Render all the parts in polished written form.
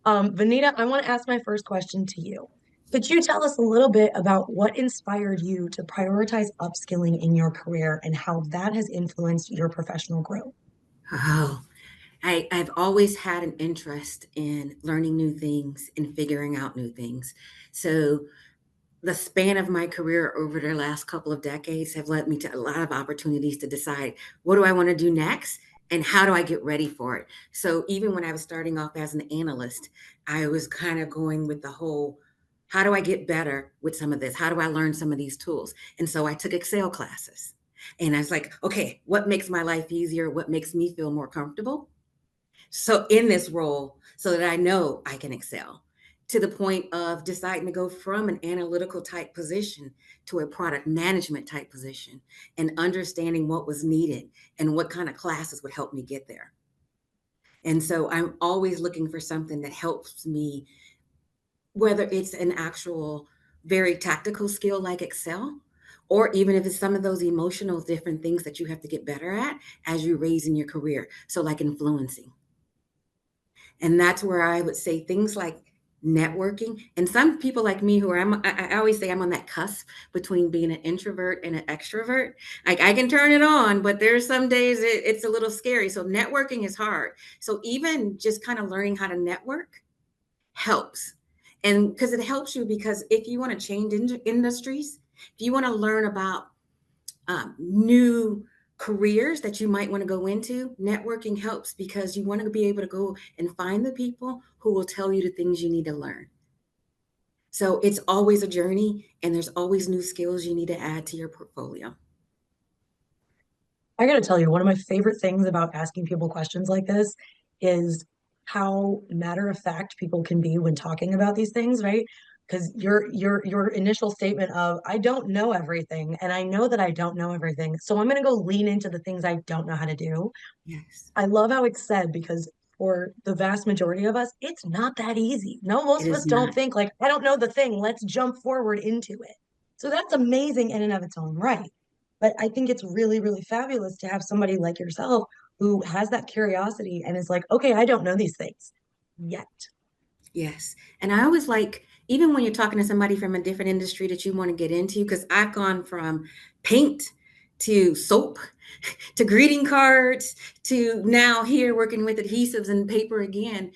Vanita, I want to ask my first question to you. Could you tell us a little bit about what inspired you to prioritize upskilling in your career and how that has influenced your professional growth? Oh, I've always had an interest in learning new things and figuring out new things. So the span of my career over the last couple of decades have led me to a lot of opportunities to decide what do I want to do next and how do I get ready for it. So even when I was starting off as an analyst, I was kind of going with the whole how do I get better with some of this? How do I learn some of these tools? And so I took Excel classes. And I was like, okay, what makes my life easier? What makes me feel more comfortable? So in this role, so that I know I can excel to the point of deciding to go from an analytical type position to a product management type position and understanding what was needed and what kind of classes would help me get there. And so I'm always looking for something that helps me, whether it's an actual very tactical skill like Excel, or even if it's some of those emotional different things that you have to get better at as you raise in your career. So, like influencing. And that's where I would say things like networking. And some people like me who are, I always say I'm on that cusp between being an introvert and an extrovert. Like I can turn it on, but there's some days it's a little scary. So networking is hard. So even just kind of learning how to network helps. And because it helps you, because if you want to change industries, if you want to learn about new careers that you might want to go into, networking helps because you want to be able to go and find the people who will tell you the things you need to learn. So it's always a journey, and there's always new skills you need to add to your portfolio. I got to tell you, one of my favorite things about asking people questions like this is how matter of fact people can be when talking about these things, right? Because your initial statement of I don't know everything, and I know that I don't know everything, so I'm going to go lean into the things I don't know how to do. Yes, I love how it's said because for the vast majority of us, it's not that easy. No, it most of us is don't not. think like, I don't know the thing. Let's jump forward into it. So that's amazing in and of its own right. But I think it's really, really fabulous to have somebody like yourself who has that curiosity and is like, okay, I don't know these things yet. Yes. And I always like, even when you're talking to somebody from a different industry that you want to get into, because I've gone from paint to soap to greeting cards to now here working with adhesives and paper again.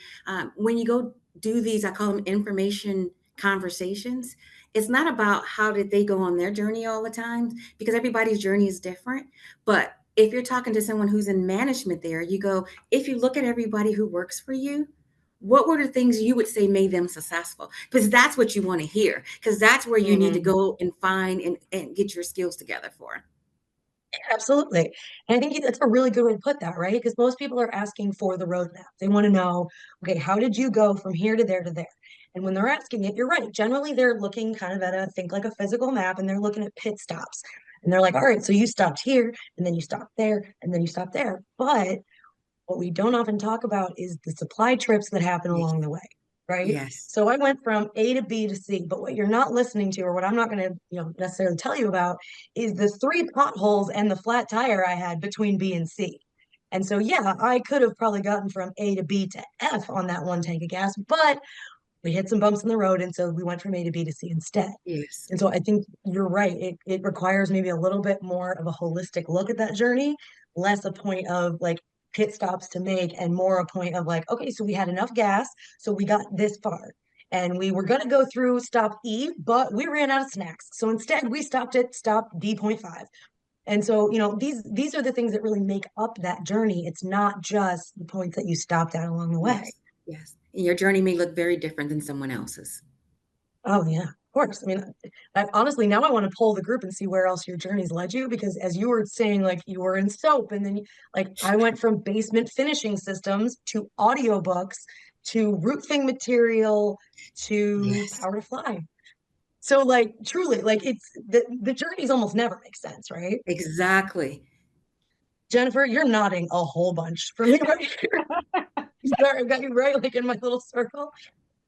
When you go do these, I call them information conversations. It's not about how did they go on their journey all the time because everybody's journey is different. But if you're talking to someone who's in management there, you go, if you look at everybody who works for you, what were the things you would say made them successful? Because that's what you want to hear, because that's where you need to Mhm. go and find and get your skills together for. Absolutely. And I think that's a really good way to put that, right? Because most people are asking for the roadmap. They want to know, okay, how did you go from here to there to there? And when they're asking it, you're right. Generally, they're looking kind of at a think like a physical map and they're looking at pit stops. And they're like, all right, so you stopped here and then you stopped there and then you stopped there. But what we don't often talk about is the supply trips that happen Yes. along the way, right? Yes. So I went from A to B to C, but what you're not listening to, or what I'm not going to, necessarily tell you about, is the three potholes and the flat tire I had between B and C. And so, yeah, I could have probably gotten from A to B to F on that one tank of gas, but we hit some bumps in the road, and so we went from A to B to C instead. Yes. And so I think you're right. It requires maybe a little bit more of a holistic look at that journey, less a point of like pit stops to make and more a point of like, okay, so we had enough gas, so we got this far. And we were going to go through stop E, but we ran out of snacks. So instead we stopped at stop D.5. And so, these are the things that really make up that journey. It's not just the points that you stopped at along the way. Yes. Yes. And your journey may look very different than someone else's. Oh yeah, of course. I mean, honestly, now I want to pull the group and see where else your journeys led you because as you were saying, like you were in soap and then like I went from basement finishing systems to audiobooks to roofing material to Yes. power to fly. So like truly, like it's the journeys almost never make sense, right? Exactly. Jennifer, you're nodding a whole bunch for me right here. Sorry, I've got you right like in my little circle.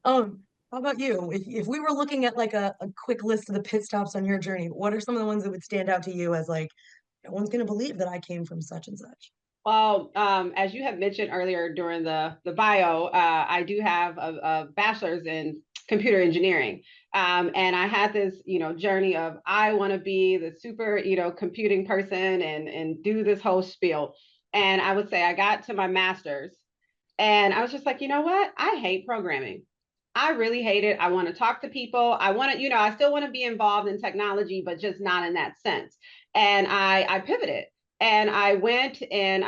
How about you? If we were looking at like a quick list of the pit stops on your journey, what are some of the ones that would stand out to you as like, no one's going to believe that I came from such and such? Well, as you have mentioned earlier during the bio, I do have a bachelor's in computer engineering, and I had this, journey of I want to be the super, computing person and do this whole spiel. And I would say I got to my master's, and I was just like, you know what? I hate programming. I really hate it. I want to talk to people. I want to, I still want to be involved in technology, but just not in that sense. And I pivoted and I went and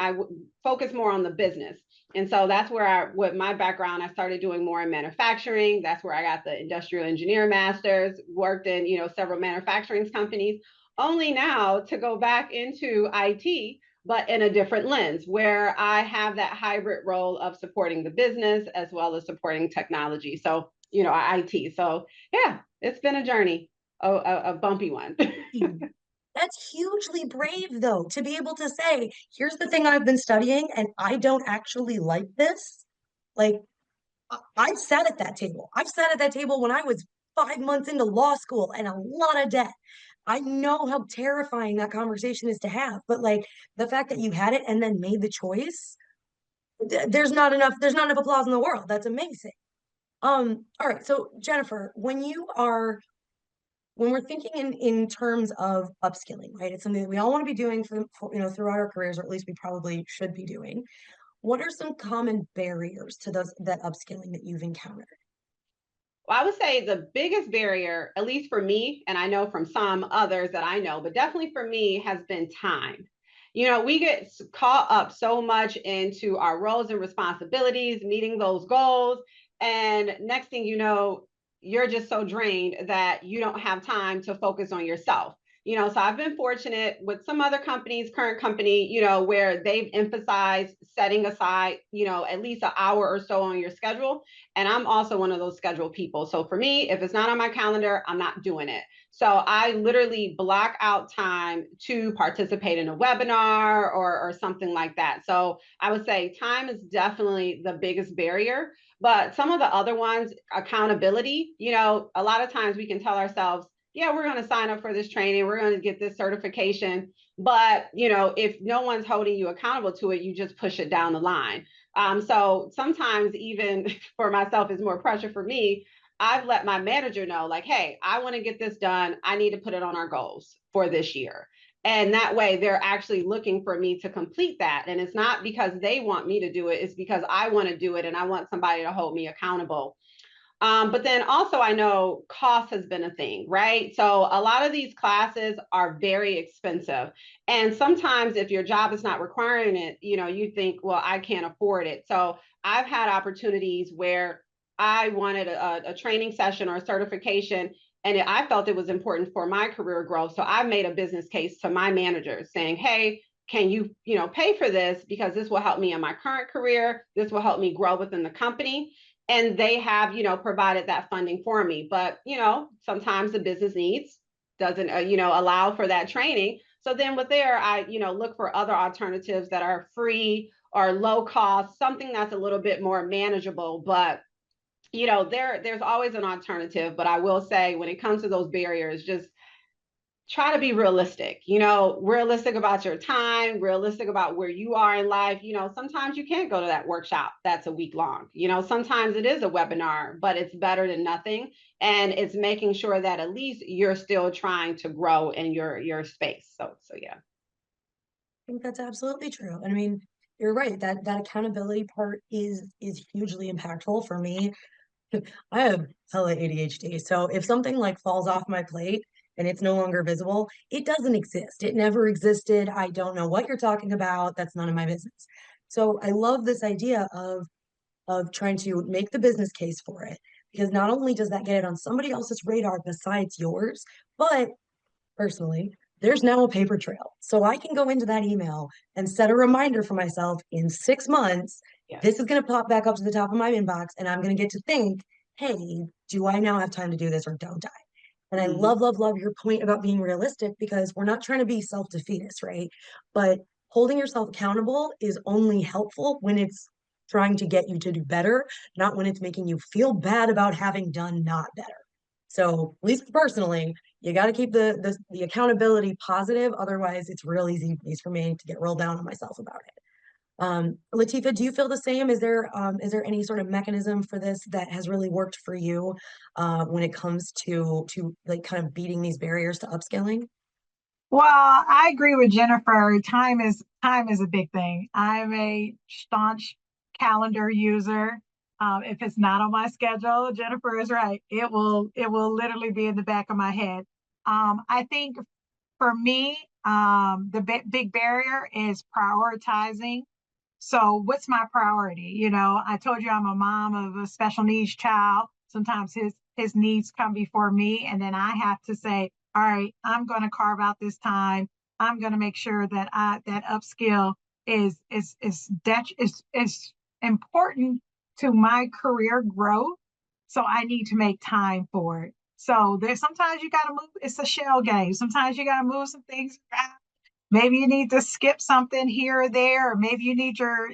focused more on the business. And so that's where with my background, I started doing more in manufacturing. That's where I got the industrial engineer master's, worked in, several manufacturing companies, only now to go back into IT, but in a different lens where I have that hybrid role of supporting the business as well as supporting technology. So, IT. So, yeah, it's been a journey, a bumpy one. That's hugely brave, though, to be able to say, here's the thing I've been studying, and I don't actually like this. Like, I've sat at that table. I've sat at that table when I was 5 months into law school and a lot of debt. I know how terrifying that conversation is to have, but like the fact that you had it and then made the choice, there's not enough applause in the world. That's amazing. All right. So Jennifer, when we're thinking in terms of upskilling, right? It's something that we all want to be doing throughout our careers, or at least we probably should be doing. What are some common barriers to that upskilling that you've encountered? Well, I would say the biggest barrier, at least for me, and I know from some others that I know, but definitely for me, has been time. We get caught up so much into our roles and responsibilities, meeting those goals. And next thing you know, you're just so drained that you don't have time to focus on yourself. So I've been fortunate with some other companies, current company, where they've emphasized setting aside, at least an hour or so on your schedule. And I'm also one of those scheduled people. So for me, if it's not on my calendar, I'm not doing it. So I literally block out time to participate in a webinar or something like that. So I would say time is definitely the biggest barrier. But some of the other ones, accountability, a lot of times we can tell ourselves, yeah, we're going to sign up for this training, we're going to get this certification. But, if no one's holding you accountable to it, you just push it down the line. So sometimes even for myself is more pressure for me. I've let my manager know, like, hey, I want to get this done. I need to put it on our goals for this year. And that way they're actually looking for me to complete that. And it's not because they want me to do it, it's because I want to do it and I want somebody to hold me accountable. But then also, I know cost has been a thing, right? So a lot of these classes are very expensive. And sometimes, if your job is not requiring it, you think, well, I can't afford it. So I've had opportunities where I wanted a training session or a certification, and I felt it was important for my career growth. So I made a business case to my managers saying, hey, can you, pay for this because this will help me in my current career. This will help me grow within the company, and they have provided that funding for me. But sometimes the business needs doesn't allow for that training. So then with there, I look for other alternatives that are free or low cost, something that's a little bit more manageable. But there's always an alternative. But I will say, when it comes to those barriers, just try to be realistic, realistic about your time, realistic about where you are in life. Sometimes you can't go to that workshop that's a week long. Sometimes it is a webinar, but it's better than nothing. And it's making sure that at least you're still trying to grow in your space. So yeah. I think that's absolutely true. I mean, you're right. That accountability part is hugely impactful for me. I have hella ADHD. So if something like falls off my plate and it's no longer visible, it doesn't exist. It never existed. I don't know what you're talking about. That's none of my business. So I love this idea of trying to make the business case for it, because not only does that get it on somebody else's radar besides yours, but personally, there's now a paper trail. So I can go into that email and set a reminder for myself in 6 months. Yes. This is going to pop back up to the top of my inbox, and I'm going to get to think, hey, do I now have time to do this or don't I? And I Mm-hmm. love, love, love your point about being realistic, because we're not trying to be self-defeatist, right? But holding yourself accountable is only helpful when it's trying to get you to do better, not when it's making you feel bad about having done not better. So, at least personally, you got to keep the accountability positive. Otherwise, it's real easy for me to get real down on myself about it. Latifa, do you feel the same? Is there any sort of mechanism for this that has really worked for you when it comes to like kind of beating these barriers to upskilling? Well, I agree with Jennifer. Time is a big thing. I'm a staunch calendar user. If it's not on my schedule, Jennifer is right. It will literally be in the back of my head. I think for me, the big barrier is prioritizing. So what's my priority? I told you I'm a mom of a special needs child. Sometimes his needs come before me, and then I have to say, all right, I'm going to carve out this time. I'm going to make sure that that upskill is important to my career growth. So I need to make time for it. So there's sometimes you got to move. It's a shell game. Sometimes you got to move some things around. Maybe you need to skip something here or there, or maybe you need your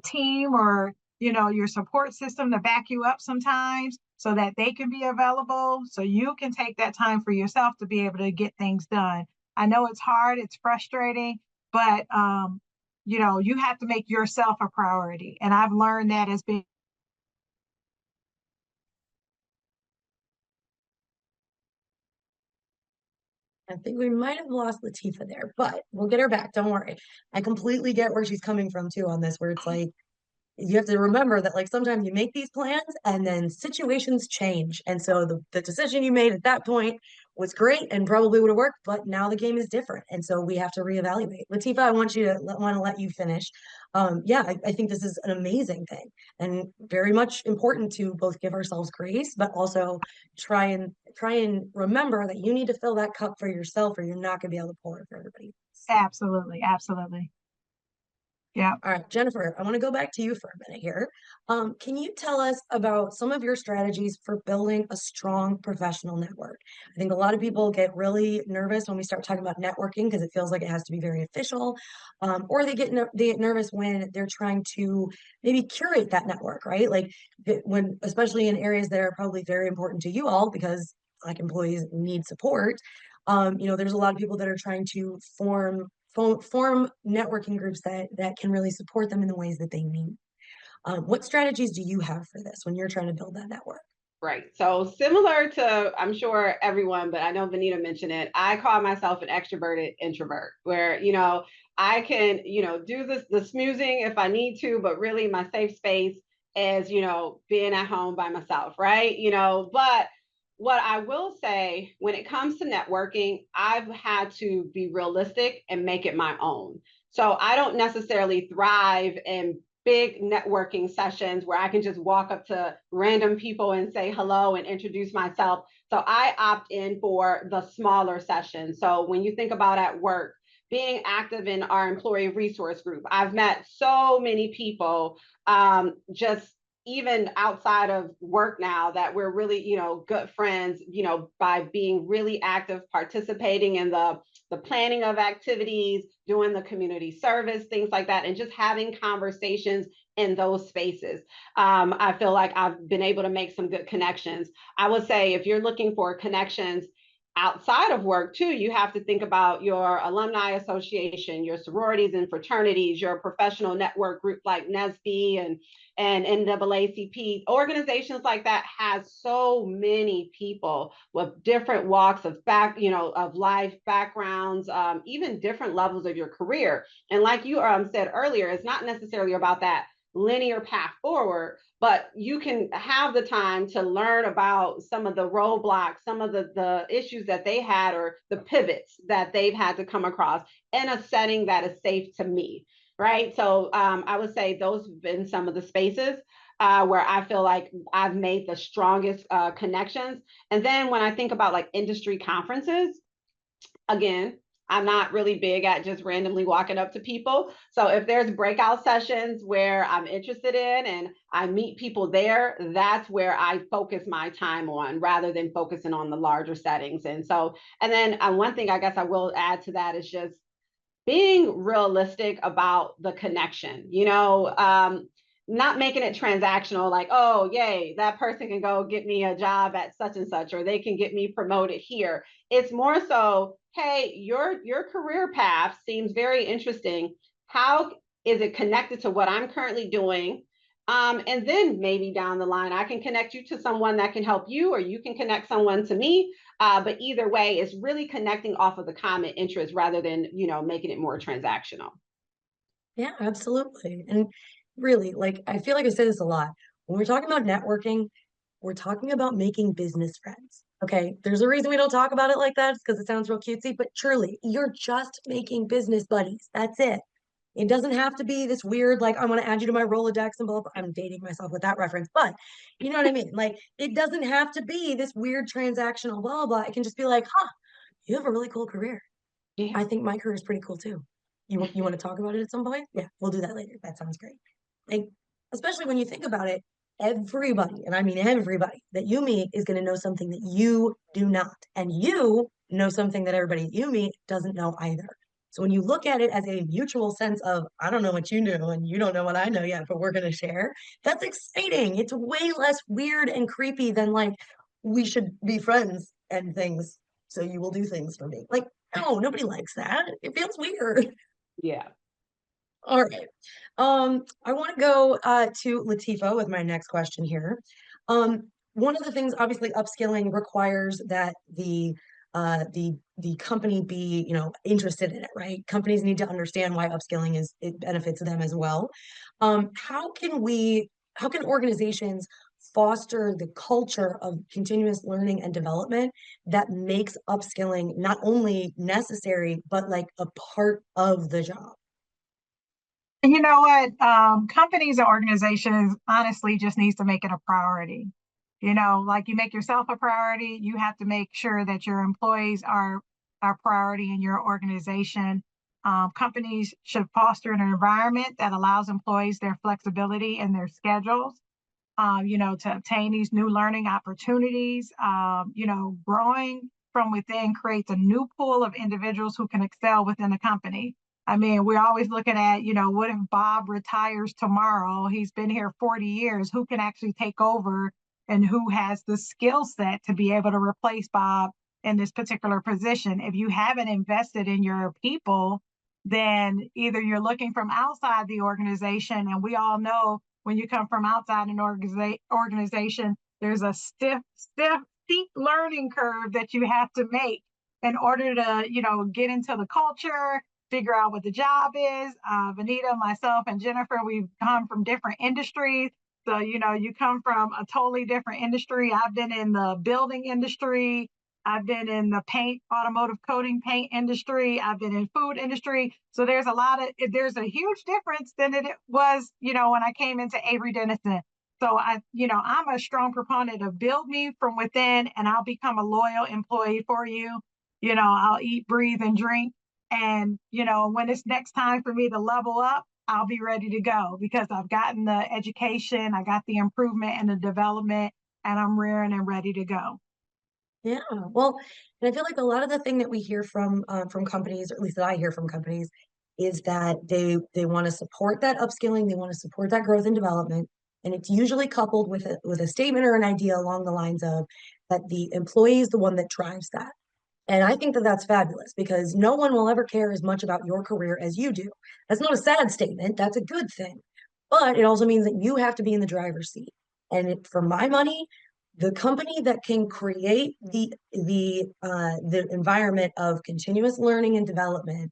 team or your support system to back you up sometimes so that they can be available so you can take that time for yourself to be able to get things done. I know it's hard, it's frustrating, but you have to make yourself a priority. And I've learned that as being. I think we might have lost Latifa there, but we'll get her back. Don't worry. I completely get where she's coming from too on this, where it's like you have to remember that like sometimes you make these plans and then situations change. And so the decision you made at that point was great and probably would have worked, but now the game is different. And so we have to reevaluate. Latifa, I want to let you finish. Yeah, I think this is an amazing thing and very much important to both give ourselves grace, but also try and remember that you need to fill that cup for yourself or you're not gonna be able to pour it for everybody else. Absolutely, absolutely. Yeah. All right, Jennifer, I want to go back to you for a minute here. Can you tell us about some of your strategies for building a strong professional network? I think a lot of people get really nervous when we start talking about networking because it feels like it has to be very official, or they get nervous when they're trying to maybe curate that network, right? Like when, especially in areas that are probably very important to you all because Black employees need support. There's a lot of people that are trying to form networking groups that can really support them in the ways that they need. What strategies do you have for this when you're trying to build that network? Right. So similar to, I'm sure everyone, but I know Vanita mentioned it. I call myself an extroverted introvert, where I can do the smoozing if I need to, but really my safe space is being at home by myself, right? But what I will say when it comes to networking, I've had to be realistic and make it my own. So I don't necessarily thrive in big networking sessions where I can just walk up to random people and say hello and introduce myself. So I opt in for the smaller sessions. So when you think about at work, being active in our employee resource group, I've met so many people just even outside of work now that we're really, good friends, by being really active, participating in the planning of activities, doing the community service, things like that, and just having conversations in those spaces. I feel like I've been able to make some good connections. I would say if you're looking for connections outside of work too, you have to think about your alumni association, your sororities and fraternities, your professional network group like NSB and NAACP. Organizations like that has so many people with different walks of of life backgrounds, even different levels of your career. And like you said earlier, it's not necessarily about that linear path forward, but you can have the time to learn about some of the roadblocks, some of the issues that they had or the pivots that they've had to come across in a setting that is safe to me, right? So I would say those have been some of the spaces where I feel like I've made the strongest connections. And then when I think about like industry conferences, again, I'm not really big at just randomly walking up to people. So if there's breakout sessions where I'm interested in and I meet people there, that's where I focus my time on rather than focusing on the larger settings. And then one thing I guess I will add to that is just being realistic about the connection, not making it transactional, like, oh, yay, that person can go get me a job at such and such, or they can get me promoted here. It's more so, hey, your career path seems very interesting. How is it connected to what I'm currently doing? And then maybe down the line, I can connect you to someone that can help you, or you can connect someone to me. But either way, it's really connecting off of the common interest rather than, making it more transactional. Yeah, absolutely. And really, like, I feel like I say this a lot. When we're talking about networking, we're talking about making business friends. Okay. There's a reason we don't talk about it like that. It's because it sounds real cutesy, but truly, you're just making business buddies. That's it. It doesn't have to be this weird, like, I want to add you to my Rolodex and blah, blah. I'm dating myself with that reference, but you know what I mean? Like, it doesn't have to be this weird transactional blah, blah. It can just be like, huh, you have a really cool career. Yeah. I think my career is pretty cool too. You want to talk about it at some point? Yeah, we'll do that later. That sounds great. Like, especially when you think about it, everybody, and I mean everybody that you meet is going to know something that you do not. And you know something that everybody you meet doesn't know either. So when you look at it as a mutual sense of, I don't know what you know and you don't know what I know yet, but we're going to share, that's exciting. It's way less weird and creepy than like, we should be friends and things. So you will do things for me. Like, no, nobody likes that. It feels weird. Yeah. All right. I want to go to Latifa with my next question here. One of the things, obviously, upskilling requires that the company be, interested in it, right? Companies need to understand why upskilling it benefits them as well. How can organizations foster the culture of continuous learning and development that makes upskilling not only necessary, but like a part of the job? You know what? Companies and organizations honestly just needs to make it a priority. Like you make yourself a priority, you have to make sure that your employees are a priority in your organization. Companies should foster an environment that allows employees their flexibility in their schedules, to obtain these new learning opportunities. Growing from within creates a new pool of individuals who can excel within the company. I mean, we're always looking at, what if Bob retires tomorrow? He's been here 40 years. Who can actually take over and who has the skill set to be able to replace Bob in this particular position? If you haven't invested in your people, then either you're looking from outside the organization, and we all know when you come from outside an organization, there's a steep learning curve that you have to make in order to, get into the culture, figure out what the job is. Vanita, myself, and Jennifer, we've come from different industries. So, you come from a totally different industry. I've been in the building industry. I've been in the automotive coating paint industry. I've been in food industry. So there's a huge difference than it was, when I came into Avery Dennison. So I'm a strong proponent of build me from within and I'll become a loyal employee for you. I'll eat, breathe, and drink. And, when it's next time for me to level up, I'll be ready to go because I've gotten the education, I got the improvement and the development, and I'm rearing and ready to go. Yeah, well, and I feel like a lot of the thing that we hear from companies, or at least that I hear from companies, is that they want to support that upskilling, they want to support that growth and development, and it's usually coupled with a statement or an idea along the lines of that the employee is the one that drives that. And I think that that's fabulous because no one will ever care as much about your career as you do. That's not a sad statement, that's a good thing. But it also means that you have to be in the driver's seat. And for my money, the company that can create the environment of continuous learning and development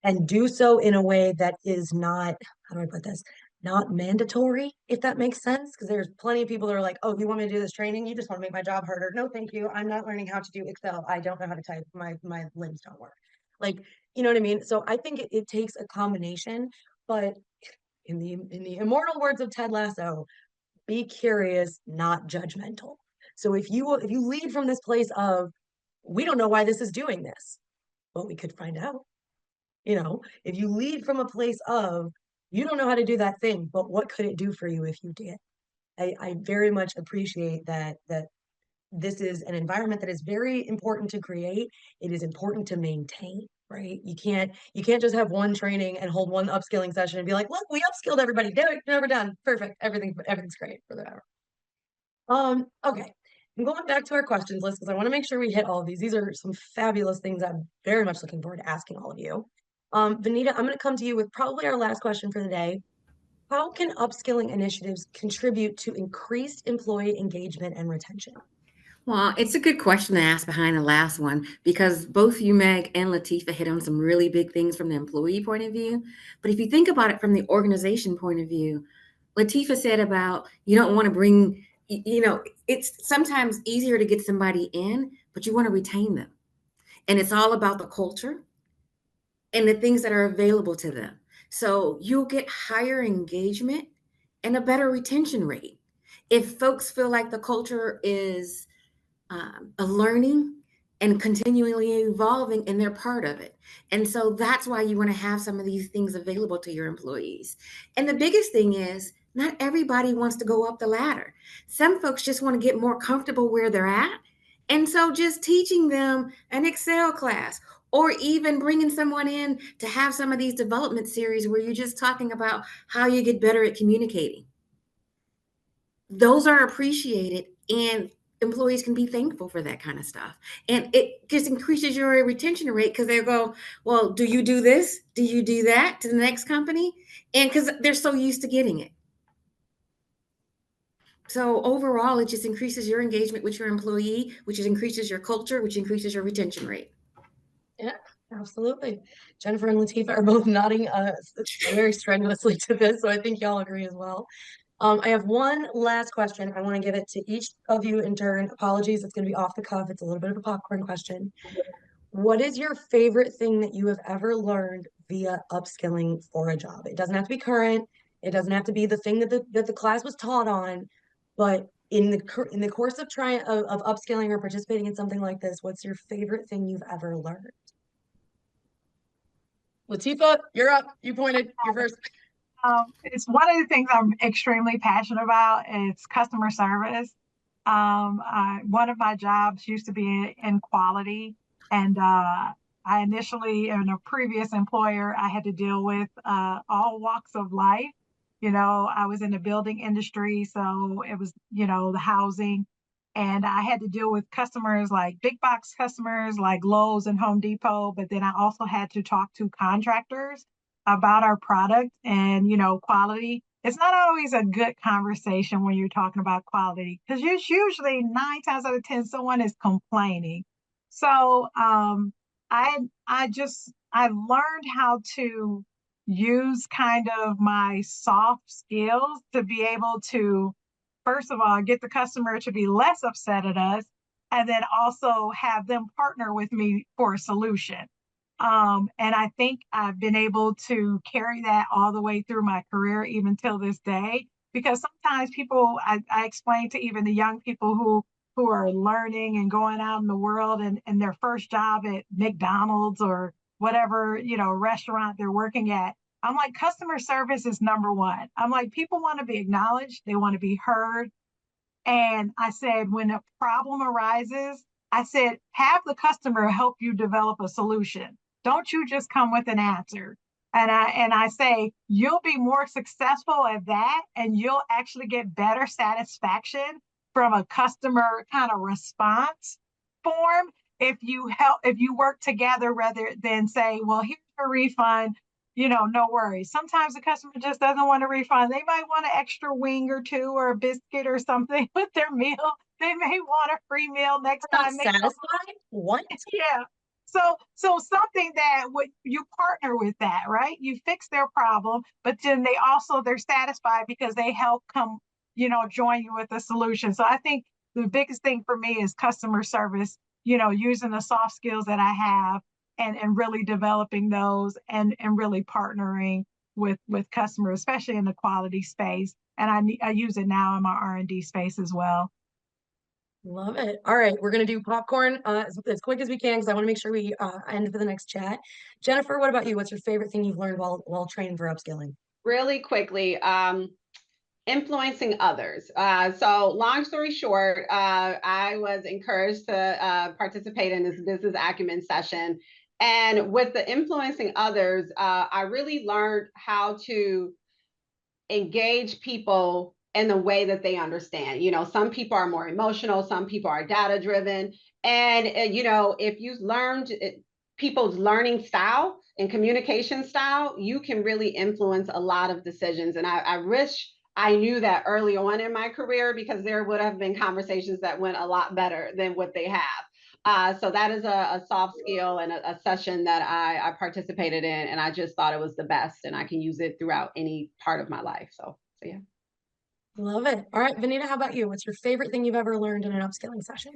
and do so in a way that is not, how do I put this? Not mandatory, if that makes sense. Because there's plenty of people that are like, oh, you want me to do this training? You just want to make my job harder. No, thank you. I'm not learning how to do Excel. I don't know how to type. My limbs don't work. Like, you know what I mean? So I think it takes a combination, but in the immortal words of Ted Lasso, be curious, not judgmental. So if you lead from this place of we don't know why this is doing this, but we could find out. If you lead from a place of you don't know how to do that thing, but what could it do for you if you did? I very much appreciate that this is an environment that is very important to create. It is important to maintain, right? You can't just have one training and hold one upskilling session and be like, look, we upskilled everybody. Never done. Perfect. Everything's great for the hour. Okay. I'm going back to our questions list because I want to make sure we hit all of these. These are some fabulous things I'm very much looking forward to asking all of you. Vanita, I'm going to come to you with probably our last question for the day. How can upskilling initiatives contribute to increased employee engagement and retention? Well, it's a good question to ask behind the last one because both you, Meg, and Latifa hit on some really big things from the employee point of view. But if you think about it from the organization point of view, Latifa said about you don't want to bring, it's sometimes easier to get somebody in, but you want to retain them. And it's all about the culture and the things that are available to them. So you'll get higher engagement and a better retention rate. If folks feel like the culture is a learning and continually evolving, and they're part of it. And so that's why you want to have some of these things available to your employees. And the biggest thing is, not everybody wants to go up the ladder. Some folks just want to get more comfortable where they're at. And so just teaching them an Excel class or even bringing someone in to have some of these development series where you're just talking about how you get better at communicating. Those are appreciated, and employees can be thankful for that kind of stuff. And it just increases your retention rate because they go, well, do you do this? Do you do that to the next company? And because they're so used to getting it. So overall, it just increases your engagement with your employee, which increases your culture, which increases your retention rate. Yeah, absolutely. Jennifer and Latifa are both nodding very strenuously to this, so I think y'all agree as well. I have one last question. I want to give it to each of you in turn. Apologies, it's going to be off the cuff. It's a little bit of a popcorn question. What is your favorite thing that you have ever learned via upskilling for a job? It doesn't have to be current. It doesn't have to be the thing that the class was taught on, but in the course of of upskilling or participating in something like this, what's your favorite thing you've ever learned? Latifa, you're up. You pointed. You're first. It's one of the things I'm extremely passionate about. It's customer service. One of my jobs used to be in quality, and I initially, in a previous employer, I had to deal with all walks of life. I was in the building industry, so it was, the housing, and I had to deal with customers like big box customers like Lowe's and Home Depot, but then I also had to talk to contractors about our product and quality. It's not always a good conversation when you're talking about quality because usually 9 times out of 10 someone is complaining. So I learned how to use kind of my soft skills to be able to, first of all, get the customer to be less upset at us, and then also have them partner with me for a solution. And I think I've been able to carry that all the way through my career, even till this day, because sometimes people, I explain to even the young people who are learning and going out in the world and their first job at McDonald's or whatever, restaurant they're working at. I'm like, customer service is number one. I'm like, people want to be acknowledged. They want to be heard. And I said, when a problem arises, I said, have the customer help you develop a solution. Don't you just come with an answer. And I say, you'll be more successful at that, and you'll actually get better satisfaction from a customer kind of response form if you work together rather than say, well, here's a refund, no worries. Sometimes the customer just doesn't want a refund. They might want an extra wing or two or a biscuit or something with their meal. They may want a free meal next Not time. satisfied? What? Yeah. So something that would you partner with that, right? You fix their problem, but then they're satisfied because they help come, join you with a solution. So I think the biggest thing for me is customer service, using the soft skills that I have and really developing those and really partnering with customers, especially in the quality space. And I use it now in my R&D space as well. Love it. All right, we're gonna do popcorn as quick as we can because I want to make sure we end for the next chat. Jennifer, what about you? What's your favorite thing you've learned while training for upskilling? Really quickly, influencing others. So long story short, I was encouraged to participate in this business acumen session. And with the influencing others, I really learned how to engage people in the way that they understand. Some people are more emotional, some people are data driven. And, if you've learned people's learning style, and communication style, you can really influence a lot of decisions. And I wish I knew that early on in my career, because there would have been conversations that went a lot better than what they have. So that is a soft skill and a session that I participated in, and I just thought it was the best, and I can use it throughout any part of my life. So yeah. Love it. All right, Vanita, how about you? What's your favorite thing you've ever learned in an upskilling session?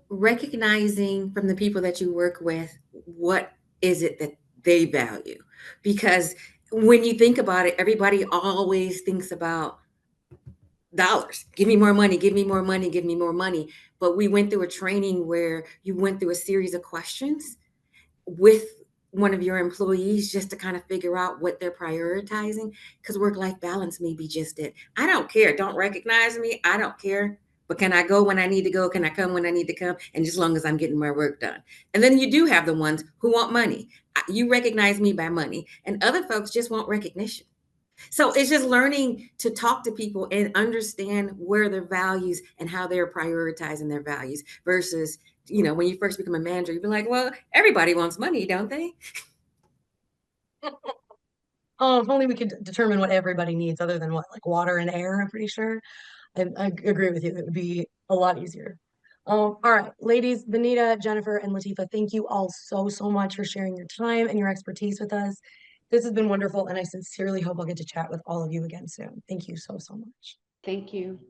Recognizing from the people that you work with, what is it that they value? Because when you think about it, everybody always thinks about dollars. Give me more money, give me more money, give me more money. But we went through a training where you went through a series of questions with one of your employees just to kind of figure out what they're prioritizing, because work-life balance may be just it. I don't care. Don't recognize me. I don't care. But can I go when I need to go? Can I come when I need to come? And just as long as I'm getting my work done. And then you do have the ones who want money. You recognize me by money, and other folks just want recognition. So it's just learning to talk to people and understand where their values and how they're prioritizing their values versus, when you first become a manager, you'd be like, well, everybody wants money, don't they? Oh, if only we could determine what everybody needs other than what, like water and air, I'm pretty sure. I agree with you. It would be a lot easier. All right, ladies, Benita, Jennifer, and Latifa, thank you all so, so much for sharing your time and your expertise with us. This has been wonderful, and I sincerely hope I'll get to chat with all of you again soon. Thank you so, so much. Thank you.